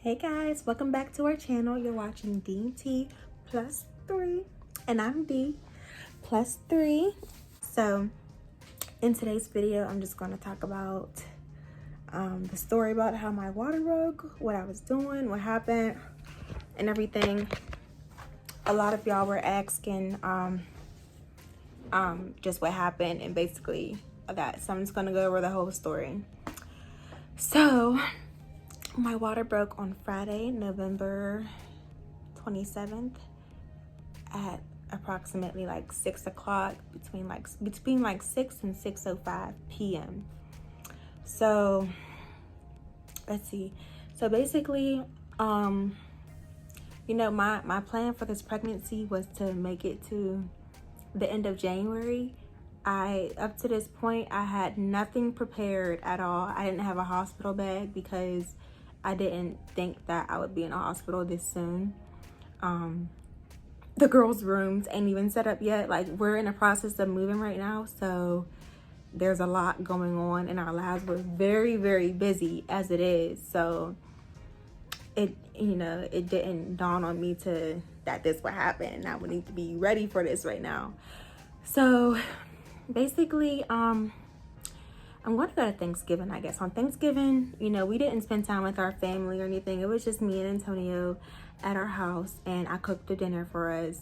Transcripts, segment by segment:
Hey guys, welcome back to our channel. You're watching D&T plus 3 and I'm D plus 3. So in today's video, I'm just going to talk about the story about how my water broke, what I was doing, what happened, and everything. A lot of y'all were asking just what happened and basically that. So I'm just going to go over the whole story. So my water broke on Friday, November 27th at approximately like 6 o'clock, between 6 and 6:05 p.m. So let's see. So basically, my plan for this pregnancy was to make it to the end of January. Up to this point, I had nothing prepared at all. I didn't have a hospital bag because I didn't think that I would be in a hospital this soon. The girls' rooms ain't even set up yet. Like, we're in the process of moving right now, so there's a lot going on in our lives. We're very, very busy as it is. So it didn't dawn on me that this would happen and I would need to be ready for this right now. So basically, I'm going to go to Thanksgiving, I guess. On Thanksgiving, we didn't spend time with our family or anything. It was just me and Antonio at our house, and I cooked the dinner for us.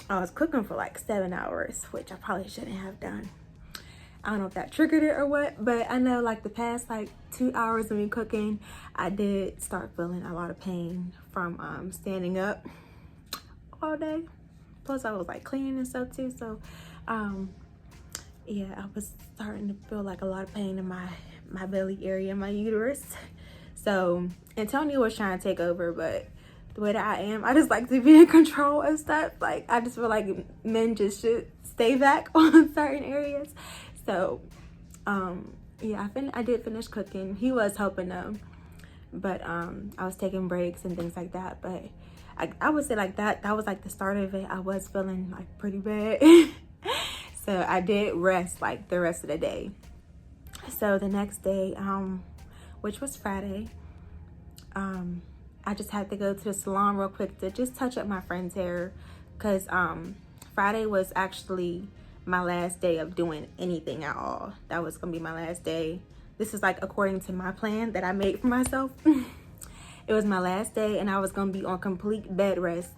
I was cooking for like 7 hours, which I probably shouldn't have done. I don't know if that triggered it or what, but I know like the past 2 hours of me cooking, I did start feeling a lot of pain from standing up all day. Plus I was like cleaning and stuff too, so yeah, I was starting to feel like a lot of pain in my belly area, my uterus. So Antonio was trying to take over, but the way that I am, I just like to be in control of stuff. Like, I just feel like men just should stay back on certain areas. So yeah, I did finish cooking. He was helping though, but I was taking breaks and things like that. But I would say like that was like the start of it. I was feeling like pretty bad. So I did rest like the rest of the day. So the next day, which was Friday, I just had to go to the salon real quick to just touch up my friend's hair, because Friday was actually my last day of doing anything at all. That was gonna be my last day. This is like according to my plan that I made for myself. It was my last day and I was gonna be on complete bed rest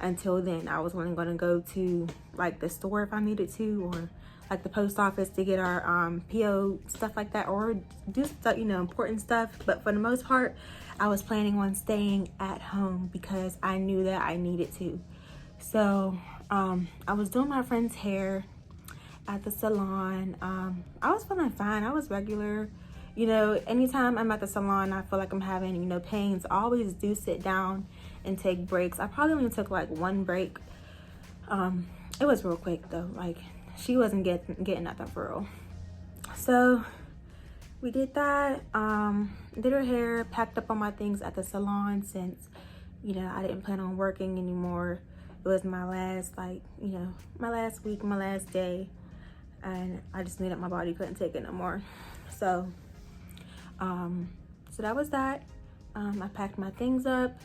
until then. I was only gonna go to like the store if I needed to, or like the post office to get our PO, stuff like that, or do stuff, important stuff. But for the most part, I was planning on staying at home because I knew that I needed to. So I was doing my friend's hair at the salon. I was feeling fine. I was regular. Anytime I'm at the salon, I feel like I'm having, pains. I always do sit down and take breaks. I probably only took like one break. It was real quick though. Like, she wasn't getting nothing for real. So we did that. Did her hair, packed up all my things at the salon since, I didn't plan on working anymore. It was my last, my last week, my last day. And I just knew that my body couldn't take it no more. So that was that. I packed my things up.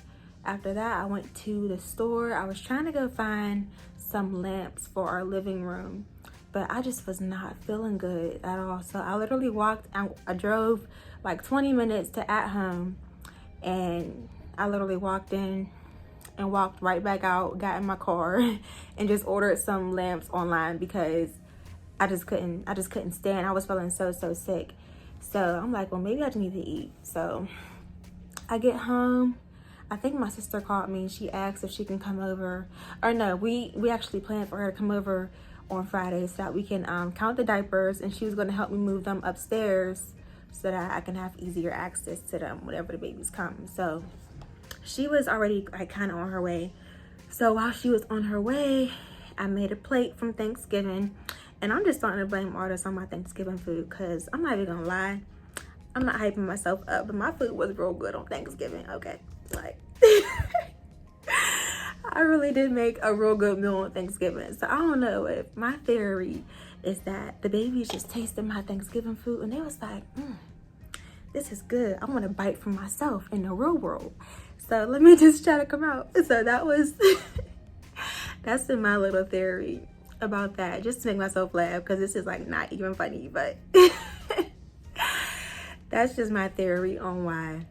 After that, I went to the store. I was trying to go find some lamps for our living room, but I just was not feeling good at all. So I literally I drove like 20 minutes to at home, and I literally walked in and walked right back out, got in my car and just ordered some lamps online because I just couldn't stand. I was feeling so sick. So I'm like, well, maybe I just need to eat. So I get home. I think my sister called me and she asked if she can come over. Or no, we actually planned for her to come over on Friday so that we can count the diapers, and she was going to help me move them upstairs so that I can have easier access to them whenever the babies come. So she was already like kind of on her way. So while she was on her way, I made a plate from Thanksgiving. And I'm just starting to blame all this on my Thanksgiving food, because I'm not even gonna lie, I'm not hyping myself up, but my food was real good on Thanksgiving, okay? Like, I really did make a real good meal on Thanksgiving. So I don't know, if my theory is that the babies just tasted my Thanksgiving food and they was like, this is good. I want to bite for myself in the real world. So let me just try to come out. So that was, that's been my little theory about that, just to make myself laugh, because this is like not even funny, but that's just my theory on why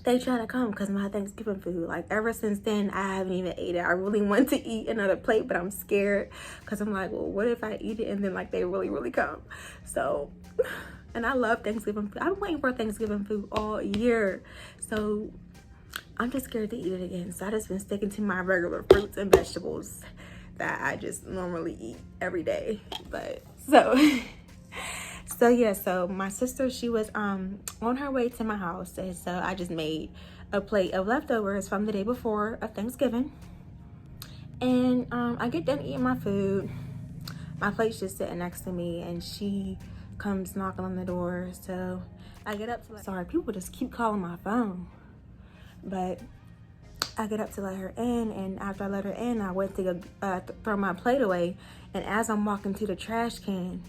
they try to come, because my Thanksgiving food, like ever since then, I haven't even ate it. I really want to eat another plate, but I'm scared, because I'm like, well, what if I eat it and then like they really come? So, and I love Thanksgiving food. I've been waiting for Thanksgiving food all year, so I'm just scared to eat it again. So I just been sticking to my regular fruits and vegetables that I just normally eat every day. But so yeah, so my sister, she was on her way to my house, and so I just made a plate of leftovers from the day before of Thanksgiving. And I get done eating my food, my plate's just sitting next to me, and she comes knocking on the door. So I get up to sorry, people just keep calling my phone, but I get up to let her in, and after I let her in, I went to go, throw my plate away, and as I'm walking to the trash can,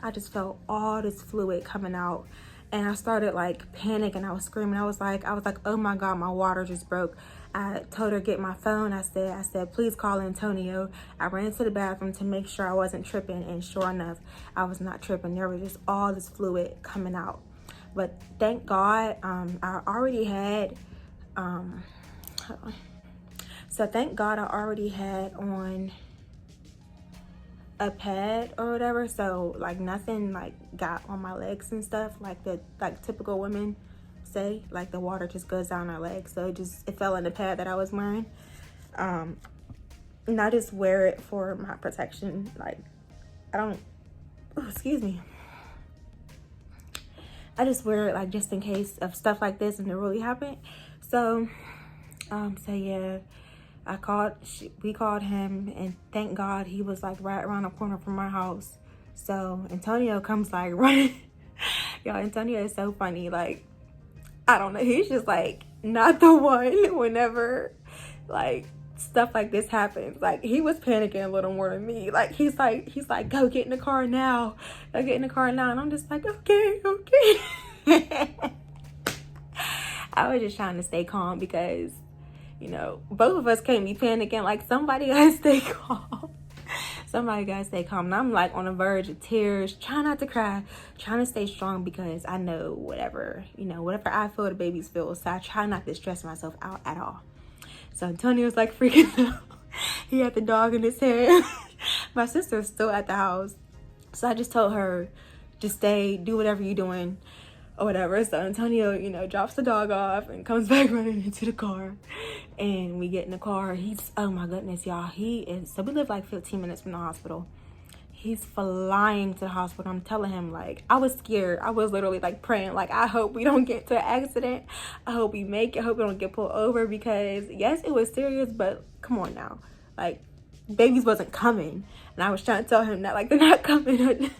I just felt all this fluid coming out, and I started like panicking. I was screaming. I was like, oh my God, my water just broke. I told her get my phone. I said, please call Antonio. I ran to the bathroom to make sure I wasn't tripping, and sure enough, I was not tripping. There was just all this fluid coming out. But thank God, I already had, so thank God I already had on a pad or whatever, so like nothing like got on my legs and stuff like typical women say, like the water just goes down our legs. So it fell in the pad that I was wearing, and I just wear it for my protection. Like I don't, oh, excuse me, I just wear it like just in case of stuff like this and it really happened. So yeah, we called him, and thank God he was like right around the corner from our house. So Antonio comes like running. Y'all, Antonio is so funny. Like, I don't know, he's just like not the one whenever like stuff like this happens. Like, he was panicking a little more than me. Like, he's like, go get in the car now. Go get in the car now. And I'm just like, okay. I was just trying to stay calm because, you know, both of us can't be panicking. Like, somebody gotta stay calm. Somebody gotta stay calm. And I'm like on the verge of tears, trying not to cry, trying to stay strong, because I know whatever I feel, the babies feel. So I try not to stress myself out at all. So Antonio's like freaking out. He had the dog in his hand. My sister's still at the house. So I just told her, just stay, do whatever you're doing or whatever. So Antonio, you know, drops the dog off and comes back running into the car. And we get in the car. He's, oh my goodness, y'all. So we live like 15 minutes from the hospital. He's flying to the hospital. I'm telling him, like, I was scared. I was literally like praying, like, I hope we don't get to an accident. I hope we make it. I hope we don't get pulled over, because yes, it was serious, but come on now. Like, babies wasn't coming. And I was trying to tell him that, like, they're not coming.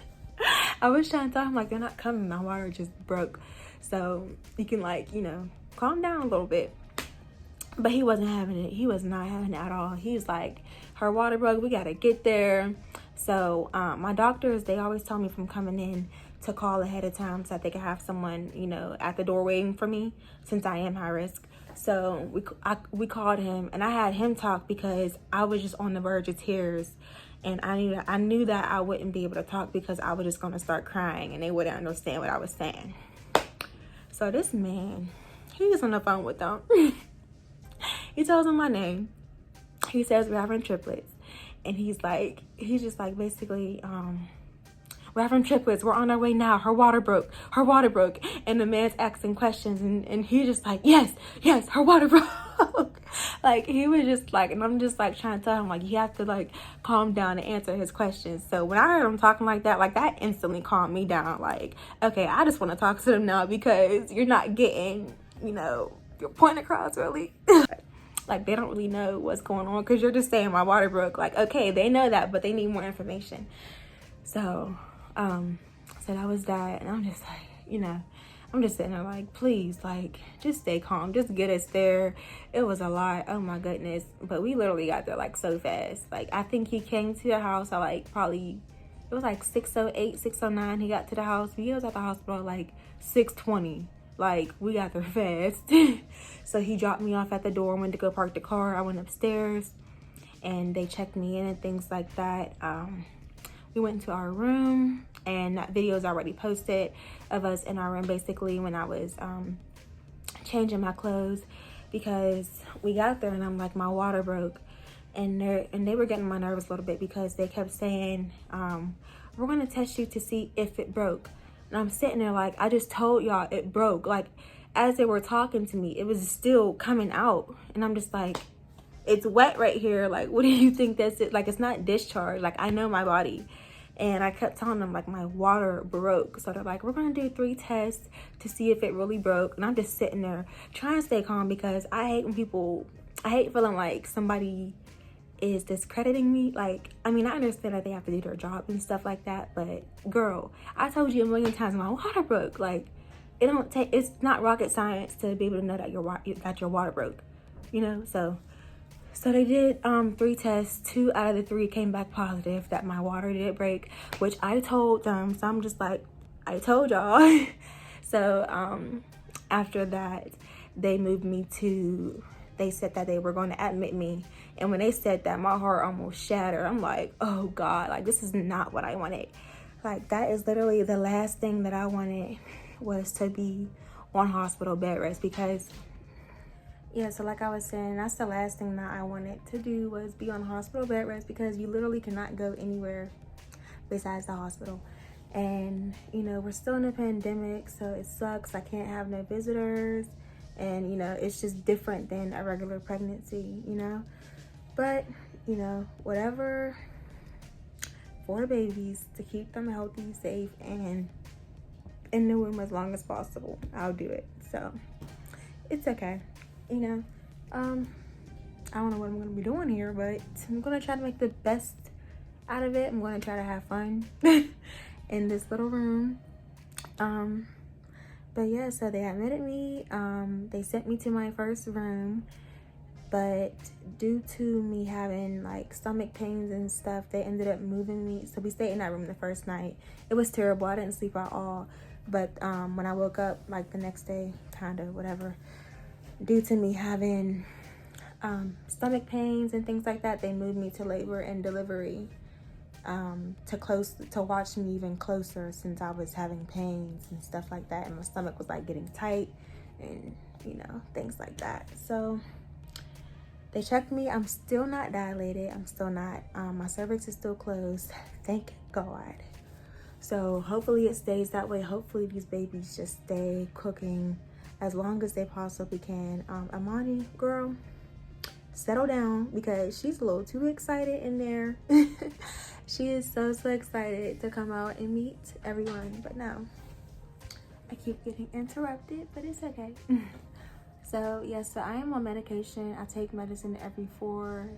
I was trying to tell him, like, they're not coming. My water just broke. So you can, like, you know, calm down a little bit. But he wasn't having it. He was not having it at all. He was like, her water broke. We got to get there. So my doctors, they always tell me from coming in to call ahead of time so that they can have someone, you know, at the door waiting for me, since I am high risk. So we called him, and I had him talk because I was just on the verge of tears. And I knew that I wouldn't be able to talk because I was just going to start crying and they wouldn't understand what I was saying. So this man, he was on the phone with them. He tells them my name. He says we're having triplets. And he's just like, basically, we're having triplets. We're on our way now. Her water broke. And the man's asking questions. And he's just like, yes, her water broke. Like, he was just like, and I'm just like trying to tell him, like, you have to like calm down and answer his questions. So when I heard him talking like that instantly calmed me down. Like, okay, I just want to talk to them now, because you're not getting, you know, your point across really. Like, they don't really know what's going on, because you're just saying my water broke. Like, okay, they know that, but they need more information. So that was that. And I'm just like, you know, I'm just sitting there like, please, like, just stay calm. Just get us there. It was a lot. Oh my goodness. But we literally got there like so fast. Like, I think he came to the house at like probably it was like 6:08, 6:09. He got to the house. He was at the hospital at like 6:20. Like, we got there fast. So he dropped me off at the door, went to go park the car. I went upstairs and they checked me in and things like that. We went into our room, and that video is already posted of us in our room, basically, when I was changing my clothes, because we got there and I'm like, my water broke. And they were getting my nerves a little bit because they kept saying, we're gonna test you to see if it broke. And I'm sitting there like, I just told y'all it broke. Like, as they were talking to me, it was still coming out. And I'm just like, it's wet right here. Like, what do you think that's it? Like, it's not discharged. Like, I know my body. And I kept telling them, like, my water broke. So they're like, we're going to do 3 tests to see if it really broke. And I'm just sitting there trying to stay calm, because I hate feeling like somebody is discrediting me. Like, I mean, I understand that they have to do their job and stuff like that, but girl, I told you a million times my water broke. Like, it's not rocket science to be able to know that your water broke, you know. So they did 3 tests. 2 out of the 3 came back positive that my water did break, which I told them. So I'm just like, I told y'all. So after that, they moved me to, they said that they were going to admit me. And when they said that, my heart almost shattered. I'm like, oh God, like, this is not what I wanted. Like, that is literally the last thing that I wanted, was to be on hospital bed rest. Because, yeah, so like I was saying, that's the last thing that I wanted to do, was be on hospital bed rest, because you literally cannot go anywhere besides the hospital. And, you know, we're still in a pandemic, so it sucks. I can't have no visitors. And, you know, it's just different than a regular pregnancy, you know. But, you know, whatever for the babies, to keep them healthy, safe, and in the womb as long as possible, I'll do it. So it's okay, you know. I don't know what I'm gonna be doing here, but I'm gonna try to make the best out of it. I'm gonna try to have fun in this little room. But yeah, so they admitted me. They sent me to my first room, but due to me having like stomach pains and stuff, they ended up moving me. So we stayed in that room the first night. It was terrible. I didn't sleep at all. But when I woke up, like the next day, kind of whatever, due to me having stomach pains and things like that, they moved me to labor and delivery, to watch me even closer, since I was having pains and stuff like that, and my stomach was like getting tight and, you know, things like that. So they checked me. I'm still not dilated. I'm still not, my cervix is still closed, thank God. So hopefully it stays that way. Hopefully these babies just stay cooking as long as they possibly can. Amani, girl, settle down, because she's a little too excited in there. She is so excited to come out and meet everyone. But no, I keep getting interrupted, but it's okay. So yes, so I am on medication. I take medicine every 4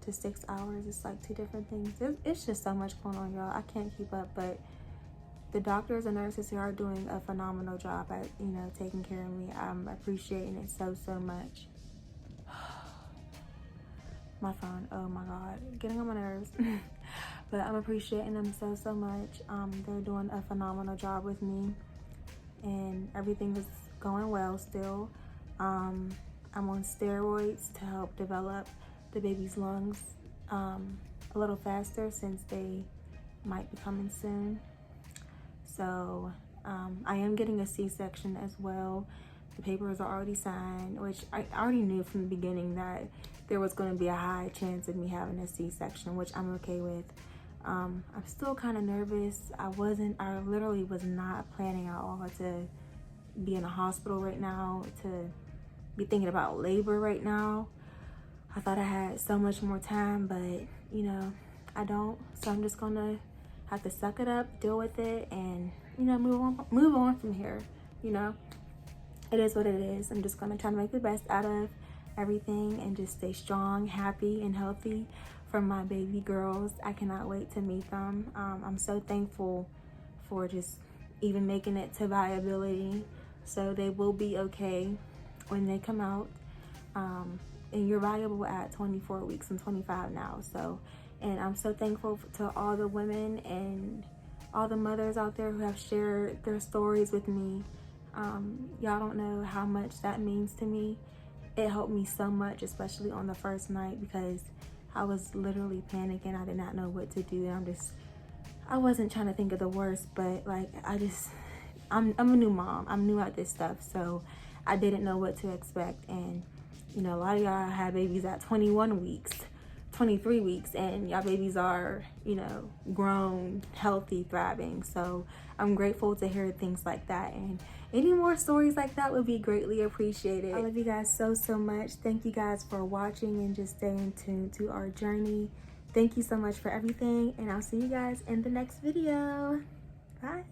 to 6 hours. It's like 2 different things. It's just so much going on, y'all. I can't keep up, but the doctors and nurses here are doing a phenomenal job at, you know, taking care of me. I'm appreciating it so much. My phone, oh my God, getting on my nerves. But I'm appreciating them so much. They're doing a phenomenal job with me, and everything is going well still. I'm on steroids to help develop the baby's lungs a little faster, since they might be coming soon. So I am getting a C-section as well. The papers are already signed, which I already knew from the beginning that there was going to be a high chance of me having a C-section, which I'm okay with. I'm still kind of nervous. I literally was not planning at all to be in a hospital right now, to be thinking about labor right now. I thought I had so much more time, but you know, I don't. So I'm just gonna have to suck it up, deal with it, and, you know, move on from here. You know, it is what it is. I'm just gonna try to make the best out of everything and just stay strong, happy, and healthy for my baby girls. I cannot wait to meet them. I'm so thankful for just even making it to viability. So they will be okay when they come out. And you're viable at 24 weeks and 25 now. So And I'm so thankful to all the women and all the mothers out there who have shared their stories with me. Y'all don't know how much that means to me. It helped me so much, especially on the first night, because I was literally panicking. I did not know what to do. And I wasn't trying to think of the worst, but like, I'm a new mom. I'm new at this stuff. So I didn't know what to expect. And, you know, a lot of y'all have babies at 21 weeks, 23 weeks, and y'all babies are, you know, grown, healthy, thriving. So I'm grateful to hear things like that, and any more stories like that would be greatly appreciated. I love you guys so much. Thank you guys for watching and just staying tuned to our journey. Thank you so much for everything, and I'll see you guys in the next video. Bye.